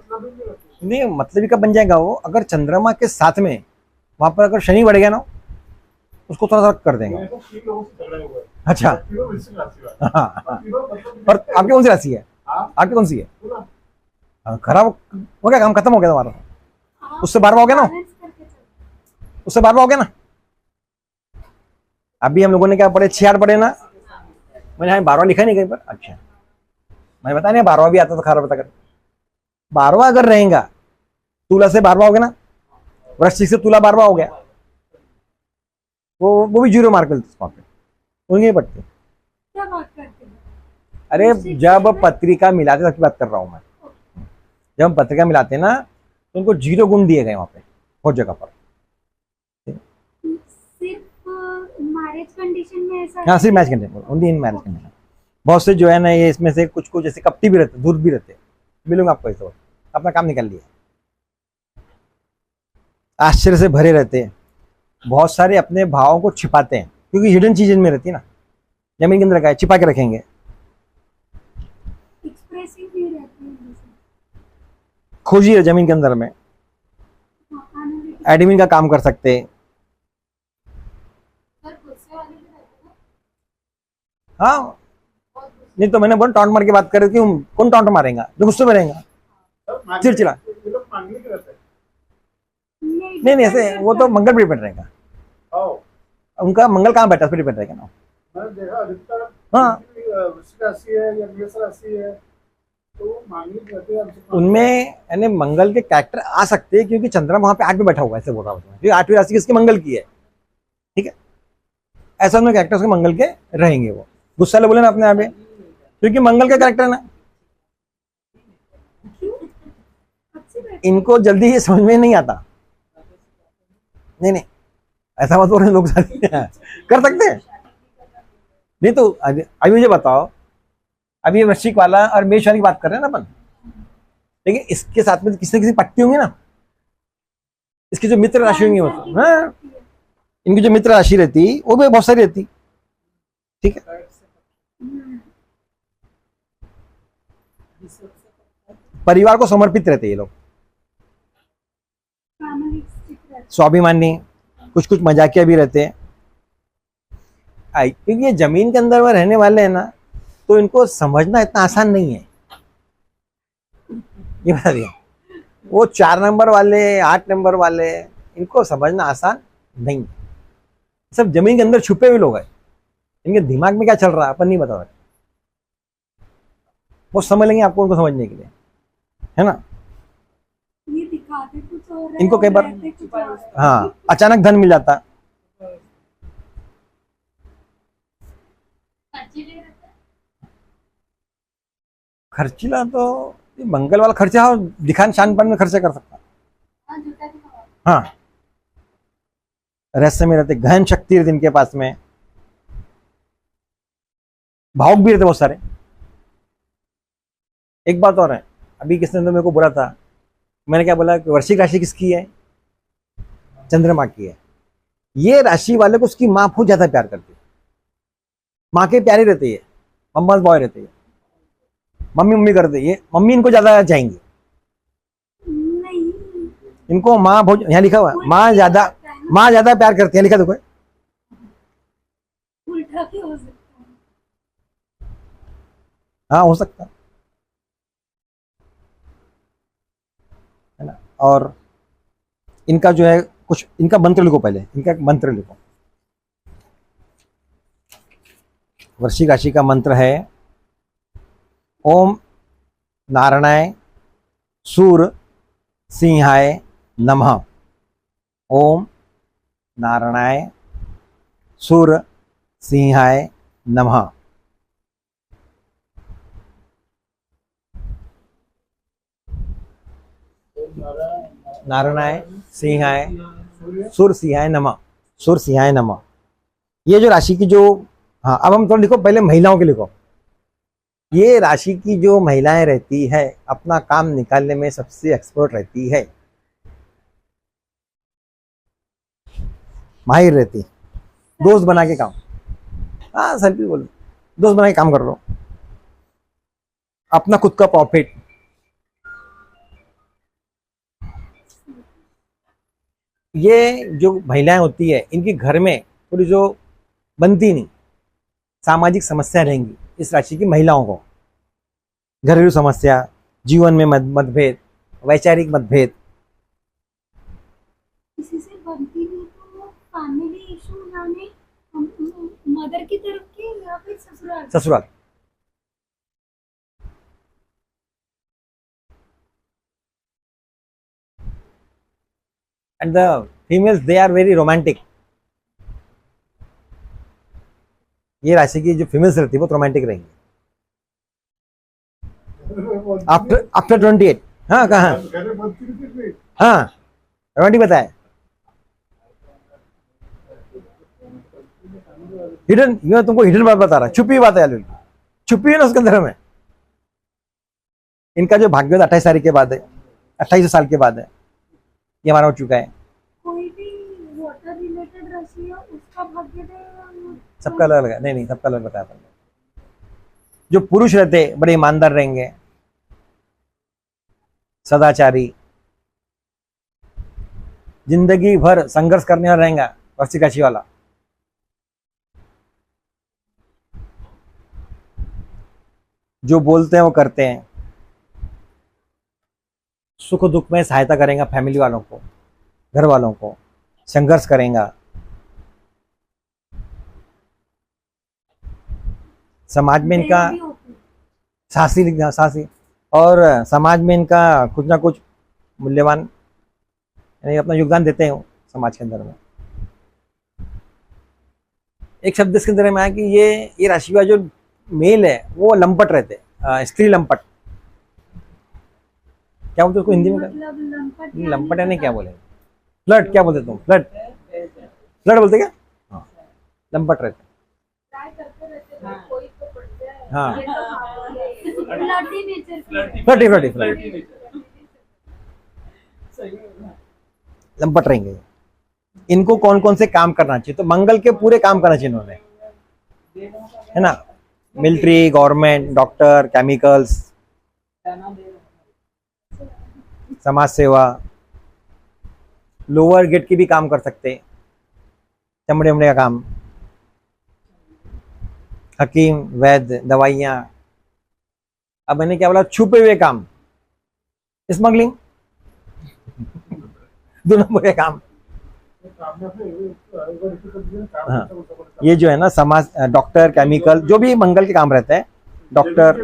नहीं मतलब का बन जाएगा वो, अगर चंद्रमा के साथ में वहां पर अगर शनि बढ़ गया ना, उसको थोड़ा सा कर देंगे। अच्छा, हाँ, और आपकी कौन सी राशि है? आपकी कौन सी है? खराब हो गया, काम खत्म हो गया तुम्हारा, उससे 12वां हो गया ना, उससे 12वां हो गया ना। अभी हम लोगों ने क्या पढ़े, 6 पढ़े ना, मैंने हाँ 12वां लिखा नहीं कहीं पर। अच्छा, मैंने बताया नहीं 12वां भी आता तो खराब बता कर। 12वां अगर रहेगा, तुला से 12वां हो गया ना, वृश्चिक से तुला 12वां हो गया, वो भी 0 मार्क मिलते वहां पे, उनकी पढ़ते। क्या बात करते हैं? अरे जब पत्रिका मिलाते तब की बात कर रहा हूं मैं, जब हम पत्रिका मिलाते ना तो उनको 0 गुण दिए गए वहां पे, बहुत जगह पर। सिर्फ मैरिज कंडीशन में ऐसा? हाँ, सिर्फ marriage condition, only in marriage condition. बहुत से जो है ना, ये इसमें से कुछ कुछ ऐसे कपटी भी रहते, दूर भी रहते, मिलूंगा आपको इस वक्त, अपना काम निकाल लिया। आश्चर्य से भरे रहते हैं, बहुत सारे अपने भावों को छिपाते हैं क्योंकि हिडन चीज इनमें रहती है ना, जमीन के अंदर रखा है, छिपा के रखेंगे। एक्सप्रेसिव नहीं रहती है जैसे। खोजिए जमीन के अंदर में, हाँ, analytic। एडमिन का काम कर सकते हैं। पर गुस्से वाले भी रहते हैं हाँ, बहुत गुस्से। नहीं तो मैंने बोला टॉन्ट मार के बात करे, क्यों कौन टॉन्ट मारेगा जो गुस्से में रहेगा, चिड़चिड़ा। ये लोग मांगने के रहते हैं। नहीं नहीं, ऐसे वो तो मंगल पे डिपेंड रहेगा, आओ, उनका मंगल कहाँ बैठा है उस पर डिपेंड रहेगा ना। मैंने देखा अधिकतर हाँ, वृश्चिक राशि है या मेष राशि है तो वो मांगने के रहते हैं हमसे। उनमें यानी मंगल के कैरेक्टर आ सकते हैं क्योंकि चंद्रमा वहां पे 8 पे बैठा हुआ है, ऐसे बोल रहा हूँ क्योंकि 8वीं राशि किसकी, मंगल की है, ठीक है। ऐसा उनमें कैरेक्टर्स के मंगल के रहेंगे, वो गुस्सा ले बोले ना अपने आप ही, क्योंकि मंगल का कैरेक्टर है ना। क्यों अच्छी रहती इनको जल्दी ये समझ में नहीं आता। नहीं नहीं, ऐसा मत बोल, लोग कर सकते हैं। नहीं तो अभी मुझे बताओ, अभी ये वृश्चिक वाला और मेष वाली की बात कर रहे हैं ना अपन, लेकिन इसके साथ में किसी न किसी पट्टी होंगी ना, इसकी जो मित्र राशि होंगी वो तो, हाँ, इनकी जो मित्र राशि रहती वो भी बहुत सारी रहती, ठीक है। परिवार को समर्पित रहते ये लोग, स्वाभिमानी, कुछ कुछ मजाकिया भी रहते हैं। क्योंकि ये जमीन के अंदर में रहने वाले हैं ना, तो इनको समझना इतना आसान नहीं है, ये बता दिया। वो 4 नंबर वाले, 8 नंबर वाले, इनको समझना आसान नहीं है। सब जमीन के अंदर छुपे हुए लोग हैं, इनके दिमाग में क्या चल रहा है अपन नहीं बता रहे। वो समझ लेंगे आपको उनको समझने के लिए, है ना। ये दिखाते कुछ और है इनको कई और बार, रहते कुछ और है। हाँ, अचानक धन मिल जाता। खर्चीला तो ये मंगल वाला खर्चा हो, दिखान शानपन में खर्चा कर सकता। हाँ, झूठा दिखावा। हाँ, रहस्य में रहते, गहन शक्ति रहती इनके पास में, भावुक भी रहते बहुत सारे। एक बात और है, अभी किसने तो मेरे को बोला था, मैंने क्या बोला कि वृश्चिक राशि किसकी है, चंद्रमा की है। ये राशि वाले को उसकी माँ बहुत ज्यादा प्यार करती है, माँ के प्यारे रहते है, मम्मा बॉय रहते है, मम्मी मम्मी करते ये, मम्मी इनको ज्यादा चाहेंगी। नहीं, इनको माँ बहुत, यहाँ लिखा हुआ है, माँ ज्यादा प्यार करती है, लिखा देखो। उल्टा भी हो सकता है। हाँ, हो सकता है ना। और इनका जो है कुछ, इनका मंत्र लिखो पहले, इनका एक मंत्र लिखो। वृश्चिक राशि का मंत्र है ओम नारायणाय सूर सिंहाय नमः। ओम नारायणाय सूर सिंहाय नमः। नारायणाय सिंहाय, सूर सिंहाय नमः, सूर सिंहाय नमः। ये जो राशि की जो, हाँ अब हम थोड़ा लिखो, पहले महिलाओं के लिखो। ये राशि की जो महिलाएं रहती है अपना काम निकालने में सबसे एक्सपर्ट रहती है, माहिर रहती, दोस्त बना के काम, हाँ सेल्फी बोलो, दोस्त बना के काम कर लो, अपना खुद का प्रॉफिट। ये जो महिलाएं होती है इनकी घर में थोड़ी जो बनती नहीं, सामाजिक समस्या रहेंगी इस राशि की महिलाओं को, घरेलू समस्या, जीवन में मतभेद, वैचारिक मतभेद। किसी से बनती नहीं तो फैमिली इशू, यानी मदर की तरफ के या फिर ससुराल। ससुराल, and the females they are very romantic। ये राशि की जो फीमेल्स रहती है वो रोमांटिक रहेंगी आफ्टर 28। हाँ कहाँ, हाँ रोमांटिक बताया, हिडन, ये तुमको हिडन बात बता रहा, छुपी बात है, छुपी है ना उसके अंदर में। इनका जो भाग्योदय 28 तारीख के बाद है, 28 साल के बाद है, ये हमारा हो चुका है। कोई भी वाटर रिलेटेड राशि हो उसका भाग्योदय सबका अलग अलग है, नहीं नहीं सबका अलग बताया था। जो पुरुष रहते बड़े ईमानदार रहेंगे, सदाचारी, जिंदगी भर संघर्ष करने वाला रहेगा वृश्चिक राशि वाला। जो बोलते हैं वो करते हैं, सुख दुख में सहायता करेगा फैमिली वालों को, घर वालों को, संघर्ष करेगा, समाज में इनका भी होती है। साहसी साहसी, और समाज में इनका कुछ ना कुछ मूल्यवान यानी अपना योगदान देते हैं समाज के अंदर में। एक शब्द इसके अंदर में आया कि ये राशि का जो मेल है वो लंपट रहते हैं, स्त्री लंपट, क्या बोलते उसको हिंदी में? मतलब लंपट लंपट है नहीं, क्या बोले, फ्लर्ट, क्या बोलते तुम? फ्लर्ट, फ्लर्ट बोलते क्या? हाँ, लंपट रहते। ट्राई करते रहते हैं, कोई तो पड़ जाए। हाँ, फ्लर्टी नेचर की फ्लर्टी फ्लर्टी फ्लर्टी, लंपट रहेंगे। इनको कौन कौन से काम करना चाहिए? तो मंगल के पूरे काम करना चाहिए इन्होंने, है ना, मिलिट्री, गवर्नमेंट, डॉक्टर, केमिकल्स, समाज सेवा, लोअर गेट की भी काम कर सकते, चमड़े उमड़े का काम, हकीम, वैद्य, दवाइयाँ। अब मैंने क्या बोला? छुपे हुए काम, स्मगलिंग, 2 नंबर के काम। हाँ, ये जो है ना समाज, डॉक्टर, केमिकल, जो भी मंगल के काम रहते हैं, डॉक्टर,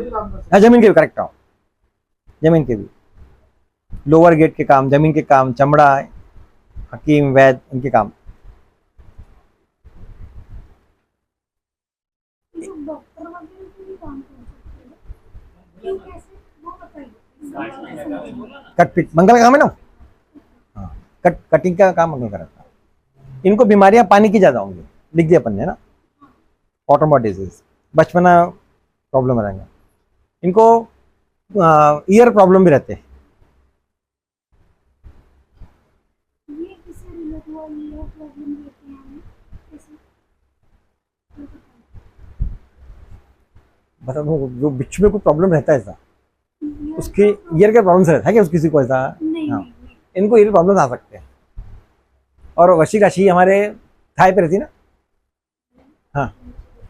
हाँ जमीन के भी, करेक्ट हो, जमीन के भी, लोअर गेट के काम, जमीन के काम, चमड़ा, हकीम, वैद्य, इनके काम। डॉक्टर वगैरह के भी काम कर सकते हैं, क्यों कैसे वो बताइए। कट पिट मंगल का काम है ना। हाँ, कटिंग का काम मंगल का रहता है। इनको बीमारियां पानी की ज्यादा होंगी, लिख दिया अपन ने ना, वाटर डिजीज, बचपना प्रॉब्लम रहेंगे इनको, ईयर प्रॉब्लम भी रहते हैं। ये किससे रिलेट हुआ, ये प्रॉब्लम रहती है हमें कैसे? मतलब जो बिच्छू में कोई प्रॉब्लम रहता है ऐसा, Year उसके का ईयर के प्रॉब्लम रहता है क्या किसी को ऐसा? नहीं हाँ, नहीं नहीं। इनको ईयर प्रॉब्लम आ सकते हैं। और वृश्चिक राशि हमारे थाई पे रहती है ना, हाँ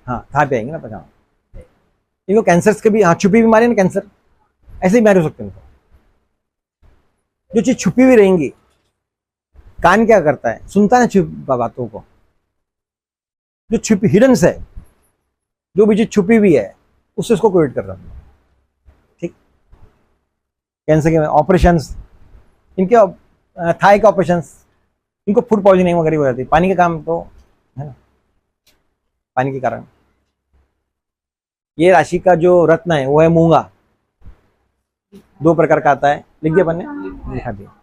हाँ, थाई पे आएंगे ना पचास। इनको कैंसर के भी, हाँ छुपी बीमारी है ना, कैंसर, ऐसे ही बीमारी हो सकते हैं इनको। जो चीज छुपी हुई रहेंगी, कान क्या करता है? सुनता है छुप बातों को, जो छुपी हिडन्स है, जो भी चीज छुपी हुई है उससे उसको क्रिएट कर रहा हूँ। ठीक, कैंसर के ऑपरेशन, इनके थाई के ऑपरेशन, इनको फूड पॉइजनिंग वगैरह हो जाती है, पानी का काम तो है ना, पानी के कारण। ये राशि का जो रत्न है वो है मूंगा, 2 प्रकार का आता है, लिख दिया अपन ने, लिखा दिया।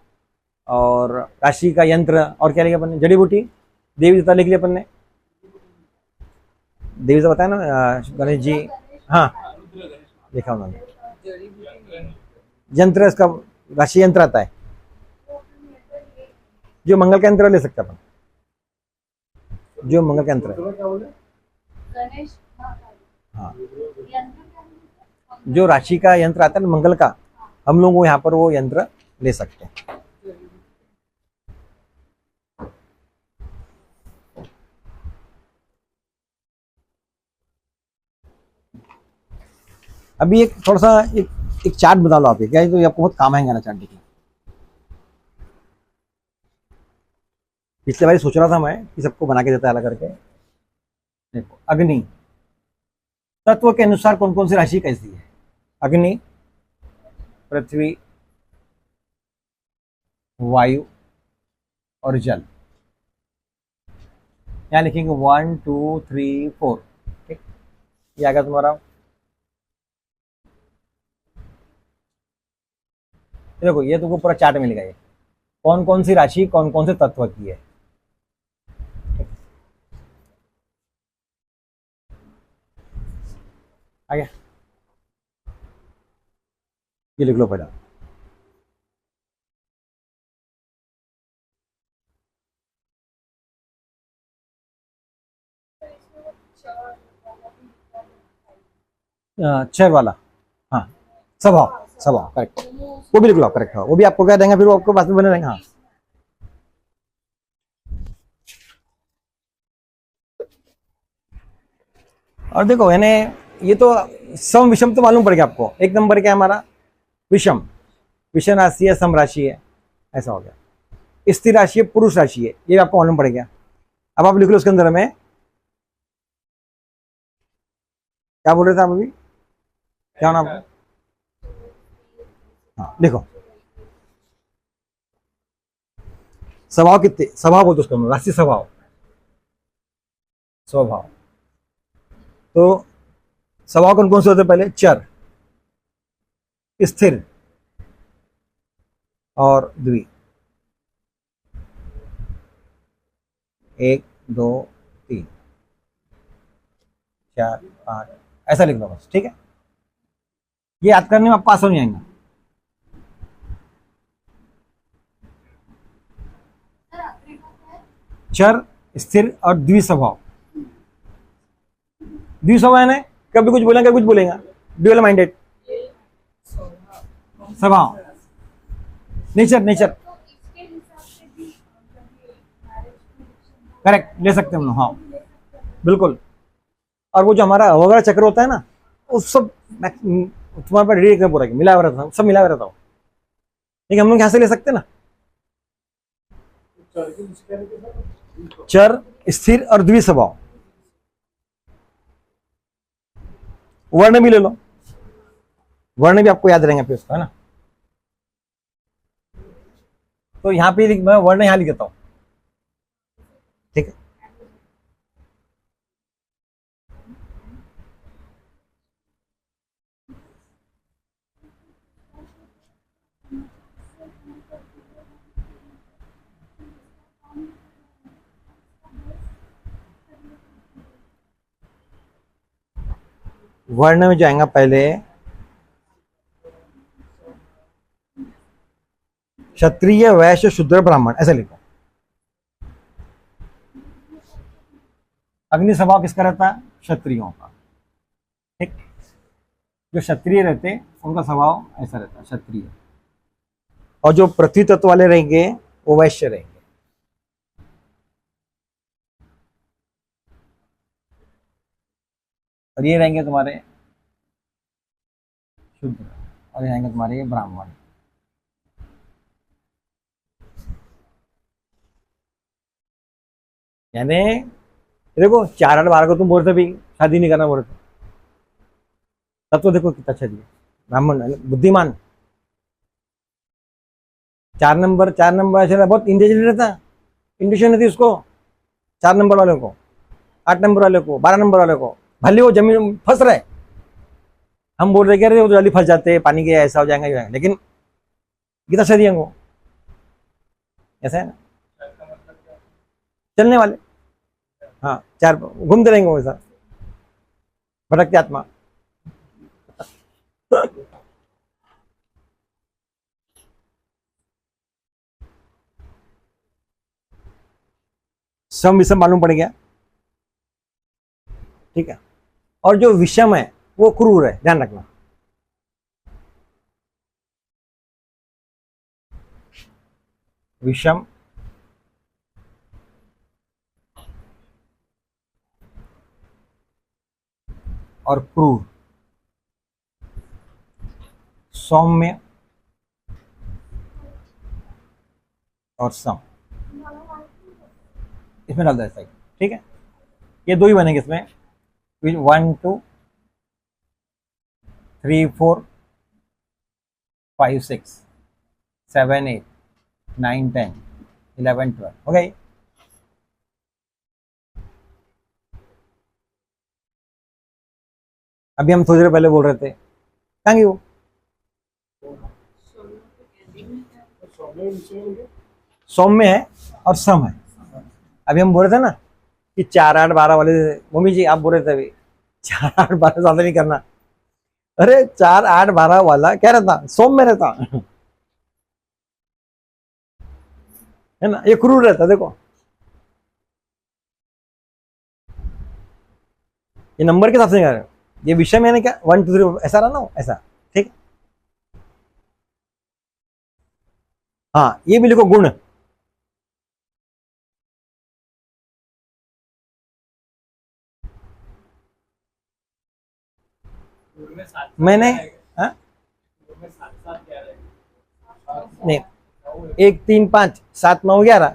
और राशि का यंत्र, और क्या लिखा अपन ने? जड़ी बूटी, देवी देवता लिख लिया अपन ने, देवी देवता बताया ना, गणेश जी, हाँ लिखा उन्होंने। यंत्र, इसका राशि यंत्र आता है, जो मंगल का यंत्र ले सकते अपन, जो मंगल का यंत्र है। क्या बोले? गणेश हाँ, यंत्र का जो राशि का यंत्र आता है ना मंगल का, हम लोग यहाँ पर वो यंत्र ले सकते हैं। अभी एक थोड़ा सा एक चार्ट बता लो आप, क्या है तो ये आपको बहुत काम आएगा ना चार्ट देखिए। पिछले बार सोच रहा था मैं कि सबको बना के देता है अलग करके। देखो, अग्नि तत्व के अनुसार कौन कौन सी राशि कैसी है? अग्नि, पृथ्वी, वायु और जल। यहाँ लिखेंगे 1 2 3 4। ठीक, ये आ गया तुम्हारा। देखो ये तुमको पूरा चार्ट मिलेगा, ये कौन कौन सी राशि कौन कौन से तत्व की है। आ गया। ये लिख लो पहले। चेयर वाला, हाँ, स्वभाव, स्वभाव करेक्ट, वो भी लिख लो करेक्ट। हाँ, वो भी आपको क्या देंगे, फिर वो आपको पास में बने रहेंगे। हाँ, और देखो यानी ये तो सम विषम तो मालूम पड़ गया आपको। एक नंबर क्या है हमारा, विषम, विषम राशि है, सम राशि है, ऐसा हो गया। स्थिर राशि है, पुरुष राशि है, ये आपको मालूम पड़ गया। अब आप लिख लो उसके अंदर में, क्या बोल रहे थे आप अभी, क्या नाम? हाँ लिखो, स्वभाव कितने, स्वभाव बोलते उसका मतलब, राशि स्वभाव, स्वभाव। तो स्वभाव कौन कौन से होते हैं? पहले चर, स्थिर और द्वि। 1 2 3 4 5 ऐसा लिख लो बस, ठीक है। ये याद करने में आप पास हो नहीं आएंगे। चर, स्थिर और द्विस्वभाव। द्विस्वभाव है ना, कभी कुछ बोलेंगे कभी कुछ बोलेगा, ड्यूअल माइंडेड स्वभाव, नेचर, नेचर तो इसके हिसाब से भी करेक्ट ले सकते हैं हम लोग। हाँ बिल्कुल। और वो जो हमारा वगैरह चक्र होता है ना, उस सब तुम्हारे पास रेडी पूरा मिला हुआ रहता, सब मिला हुआ रहता हो, लेकिन हम लोग यहाँ से ले सकते हैं ना। चर, स्थिर और द्विस्वभाव। वर्ण भी ले लो, वर्ण भी आपको याद रहेंगे फिर उसका, है ना। तो यहाँ पे मैं वर्ण यहाँ लिख देता हूँ, ठीक है। वर्ण में जाएगा पहले क्षत्रिय, वैश्य, शूद्र, ब्राह्मण, ऐसे लिखो। अग्नि स्वभाव किसका रहता है? क्षत्रियों का, ठीक। जो क्षत्रिय रहते उनका स्वभाव ऐसा रहता है, क्षत्रिय। और जो पृथ्वी तत्व वाले रहेंगे वो वैश्य रहेंगे। और ये रहेंगे तुम्हारे शूद्र, और ये रहेंगे तुम्हारे ब्राह्मण। यानी देखो 4 8 12 को तुम बोल रहे थे भी शादी नहीं करना बोल रहे थे, तब तो देखो कितना अच्छा दिया। ब्राह्मण बुद्धिमान, 4 नंबर ऐसे बहुत इंटेलिजेंट रहता, इंट्यूशन रहती उसको, 4 नंबर वाले को, 8 नंबर वाले को, 12 नंबर वाले को। भले वो जमीन फंस रहे, हम बोल रहे वो तो जल्दी फंस जाते हैं, पानी के ऐसा हो जाएगा, लेकिन कितना अच्छा दिया वो, ऐसा है ना, चलने वाले। हाँ 4 घूमते रहेंगे वैसा, भटकती आत्मा। सम विषम मालूम पड़ गया, ठीक है। और जो विषम है वो क्रूर है, ध्यान रखना। विषम और क्रूर, सौम्य और सम, इसमें डाल दो ऐसा ही, ठीक है। ये 2 ही बनेंगे इसमें, 1 2 3 4 5 6 7 8 9 10 11 12 हो गई। अभी हम थोड़ी देर पहले बोल रहे थे, कहाँ गई वो? सौम्य है और सम है। अभी हम बोल रहे थे ना कि 4 8 12 वाले, मम्मी जी आप बोल रहे थे अभी 4 8 12 ज्यादा नहीं करना, अरे 4 8 12 वाला क्या रहता, सोम में रहता है ना, ये क्रूर रहता। देखो ये नंबर के हिसाब से नहीं कर रहे, ये विषय में क्या 1 2 3 ऐसा रहा ना, ऐसा। ठीक, हाँ ये भी लिखो गुण। मैंने हाँ? नहीं, 1 3 5 7 9 11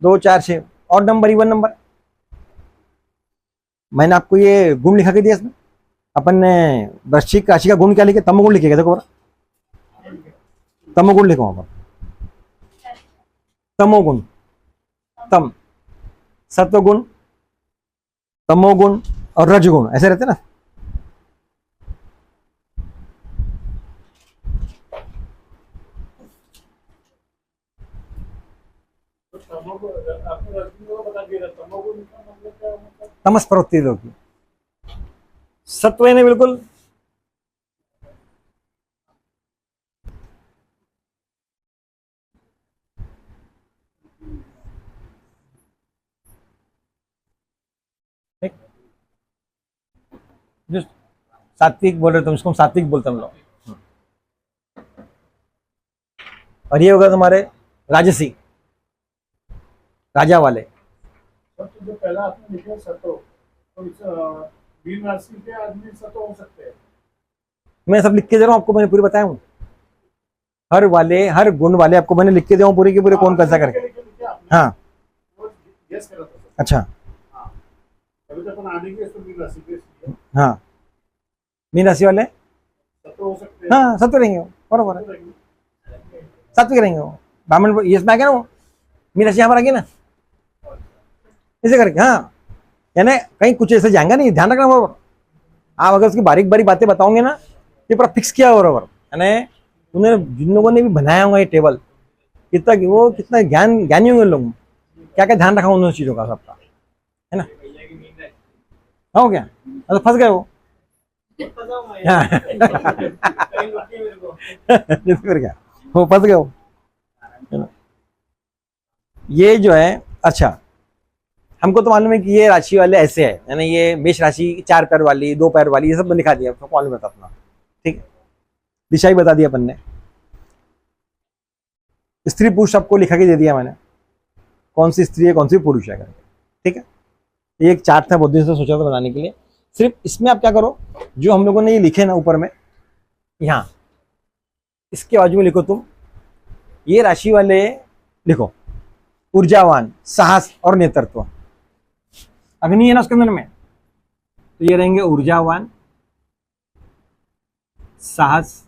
2 4 6 और नंबर इवन नंबर। मैंने आपको ये गुण लिखा के दिया इसमें। अपन ने वृश्चिक राशि का गुण क्या लिखे, तमोगुण लिखेगा। देखो तमोगुण लिखो वहां पर, तमोगुण, तम, सत्वगुण, तमोगुण और रजगुण ऐसे रहते ना। आपने रजनी को बता दिया, तमोगुण का मतलब क्या मतलब? तमस प्रवृत्ति होगी। सत्व ने बिल्कुल जो सात्विक बोल रहे तुम, इसको सात्विक बोलते हम लोग। और ये होगा तुम्हारे राजसी, राजा वाले। सत्व जो पहला आपने लिखा सत्व, तो इस मीन राशि के आदमी सत्व हो सकते हैं। मैं सब लिख के दे रहा हूँ आपको, मैंने पूरी बताया हूँ। हर वाले, हर गुण वाले आपको मैंने लिख के दिया हूँ पूरे के पूरे, कौन कैसा करके। लिखे आपने, हाँ वो गेस करा था। अच्छा, हाँ, अभी तक अपन आने के इसको मीन राशि के इसलिए हाँ मीन राशि वाले सत्व हो सकते हैं। हाँ सत्व रहेंगे वो, बरोबर है, सात्विक रहेंगे वो। ब्राह्मण ये इसमें आ गया ना वो, मीन राशि यहाँ पर आ गई ना, ऐसे करके। हाँ यानी कहीं कुछ ऐसे जाएंगा नहीं, ध्यान रखना बरोबर। आप अगर उसकी बारीक बारीक बातें बताओगे ना, ये पूरा फिक्स किया बरोबर। यानी उन्हें जिन लोगों ने भी बनाया होगा ये टेबल, कितना वो कितना ज्ञानी होंगे लोग, क्या क्या ध्यान रखा उन्होंने चीजों का सबका, है ना। हो गया, तो फंस गए वो। हाँ। फिर क्या, वो फंस गए वो, है ना। ये जो है, अच्छा हमको तो मालूम है कि ये राशि वाले ऐसे है, यानी ये मेष राशि 4 पैर वाली, 2 पैर वाली, ये सब लिखा दिया, तो मालूम है अपना। ठीक है, दिशा ही बता दिया अपन ने। स्त्री पुरुष सबको लिखा के दे दिया मैंने, कौन सी स्त्री है कौन सी पुरुष है करके। ठीक है, ये एक चार्ट था, बहुत दिन से सोचा था बनाने के लिए। सिर्फ इसमें आप क्या करो, जो हम लोगों ने ये लिखे ना ऊपर में, यहाँ इसके बाजू में लिखो तुम, ये राशि वाले लिखो ऊर्जावान, साहस और नेतृत्व। अग्नि है ना उसके अंदर में, तो ये रहेंगे ऊर्जावान, साहस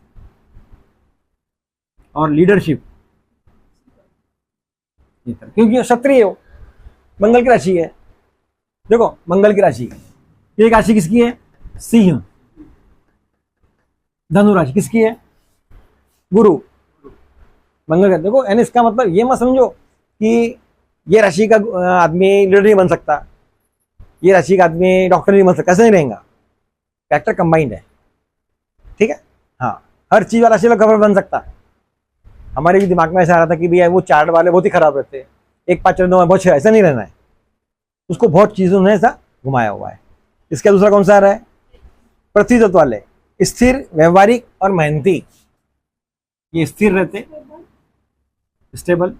और लीडरशिप, क्योंकि क्षत्रिय हो, मंगल की राशि है। देखो मंगल की राशि, ये राशि किसकी है, सिंह। धनु राशि किसकी है, गुरु। मंगल का, देखो यानी इसका मतलब ये मत समझो कि ये राशि का आदमी लीडर नहीं बन सकता, ये राशि का आदमी डॉक्टर नहीं बन सकता, ऐसा नहीं रहेगा। कैरेक्टर कंबाइंड है। ठीक है, हाँ हर चीज वाला राशि वाला खबर बन सकता है। हमारे भी दिमाग में ऐसा आ रहा था कि भैया वो चार्ट वाले बहुत ही खराब रहते हैं, 1 5 4 9 बहुत 6, ऐसा नहीं रहना है। उसको बहुत चीजों ने ऐसा घुमाया हुआ है। इसका दूसरा कौन सा आ रहा है, पृथ्वी तत्व वाले, स्थिर, व्यवहारिक और मेहनती। ये स्थिर रहते, स्टेबल,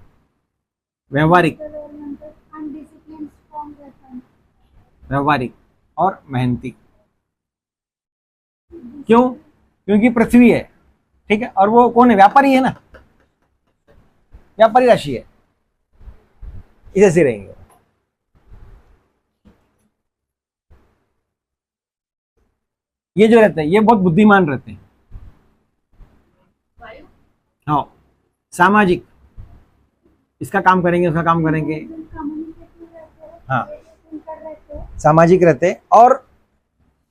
व्यवहारिक, अनडिसिप्लिन स्ट्रॉन्ग रहता है। व्यवहारिक और मेहनती। क्यों, क्योंकि पृथ्वी है। ठीक है, और वो कौन है, व्यापारी है ना, व्यापारी राशि है, इसे से रहेंगे। ये जो रहते हैं ये बहुत बुद्धिमान रहते हैं। हाँ सामाजिक, इसका काम करेंगे उसका काम करेंगे। कम्युनिकेटिव रहते हैं, हाँ थिंकर रहते हैं, सामाजिक रहते हैं। और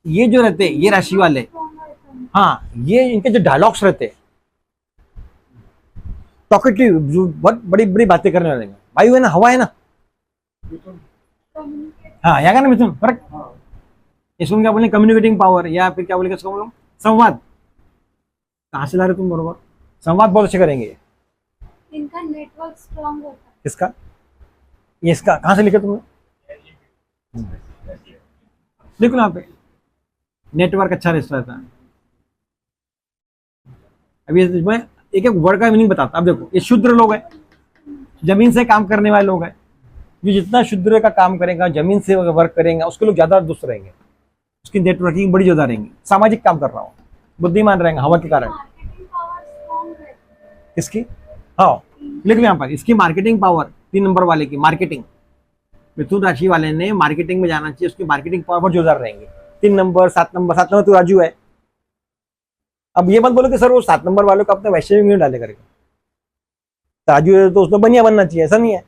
ये जो रहते हैं ये राशि वाले, स्ट्रॉन्ग रहते हैं। हाँ ये इनके जो डायलॉग्स रहते हैं, टॉकेटिव, जो बहुत बड़ी बड़ी बातें करने वाले हैं। वायु है ना, हवा है ना, कम्युनिकेट, हाँ यहाँ का ना मिथुन, फर्क। हाँ, इसको क्या बोले, कम्युनिकेटिंग पावर, या फिर क्या बोलेंगे इसको हम लोग, संवाद। कहाँ से ला रहे हो तुम? बरोबर संवाद बहुत अच्छे करेंगे। इनका नेटवर्क स्ट्रांग होता है। इसका, ये इसका कहाँ से लिखा तुमने? देखो यहाँ पे नेटवर्क अच्छा रहता है। अभी मैं एक एक वर्ड का मीनिंग बताता। अब देखो, ये शूद्र लोग हैं, जमीन से काम करने वाले लोग हैं। जो जितना शूद्र का काम करेगा, जमीन से वर्क करेगा, उसके लोग ज्यादा दुष्ट रहेंगे, उसकी नेटवर्किंग बड़ी ज्यादा रहेंगी। सामाजिक काम कर रहा हूँ, बुद्धिमान रहेंगे हवा के कारण। मार्केटिंग पावर स्ट्रांग रहती है। इसकी, हाँ लिख लो यहाँ पर, इसकी मार्केटिंग पावर 3 नंबर वाले की मार्केटिंग। मिथुन राशि वाले ने मार्केटिंग में जाना चाहिए, उसकी मार्केटिंग पावर बहुत जोरदार रहेंगे। 3 नंबर, 7 नंबर, 7 नंबर तो राजू है। अब ये मत बोलो कि सर वो 7 नंबर वालों को अपने वैश्य में डाले करके। राजू है तो उसमें बनिया बनना चाहिए, ऐसा नहीं है।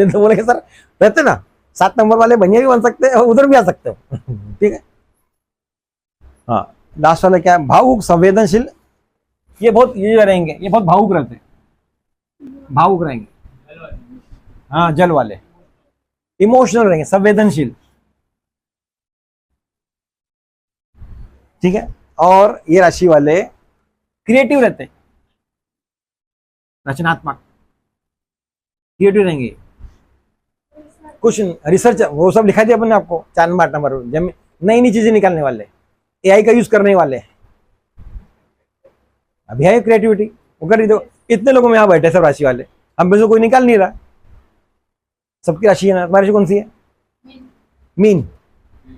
तो बोले कि सर रहते ना 7 नंबर वाले बनिया भी बन सकते हैं और उधर भी आ सकते हो। ठीक है। हाँ लास्ट वाला क्या है? भावुक संवेदनशील। ये बहुत ये रहेंगे, ये बहुत भावुक रहते हैं, भावुक रहेंगे। हाँ जल वाले इमोशनल रहेंगे, संवेदनशील। ठीक है। और ये राशि वाले क्रिएटिव रहते हैं, रचनात्मक, क्रिएटिव रहेंगे। कुछ रिसर्च वो सब लिखा दिया अपन ने आपको 4 नंबर 8 नंबर, नई नई चीजें निकालने वाले, एआई का यूज करने वाले। अभी है क्रिएटिविटी, वो कर दो। इतने लोगों में यहाँ बैठे सब राशि वाले, हम में से कोई निकाल नहीं रहा। सबकी राशि है ना। तुम्हारी राशि कौन सी है? मीन।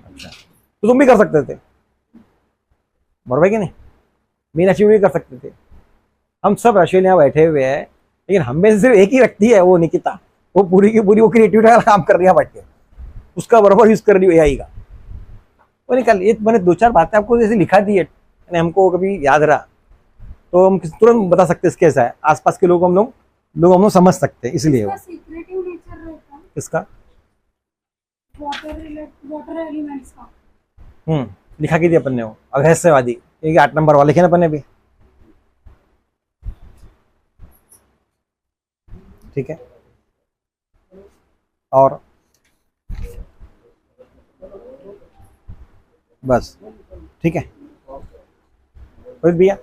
अच्छा, तो तुम भी कर सकते थे, बराबर कि नहीं? मीन राशि भी कर सकते थे। हम सब राशि यहाँ बैठे हुए हैं, लेकिन हम में से सिर्फ एक ही व्यक्ति है, वो निकिता। वो पूरी की पूरी वो क्रिएटिविटी का काम कर रही है बैठ के, उसका बराबर यूज कर रही है एआई का। वो निकाल, ये मैंने 2-4 बातें आपको जैसे लिखा दी है, हमको कभी याद रहा तो हम तुरंत बता सकते हैं कैसा है। आसपास के लोग हम लोग समझ सकते हैं, इसलिए वो। सीक्रेटिव नेचर रहता है इसका वाटर एलिमेंट्स का। लिखा के दिया अपन ने वो रहस्यवादी, ये 8 नंबर वाले लिखे ना अपन ने भी। ठीक है। और बस ठीक है रोहित भैया।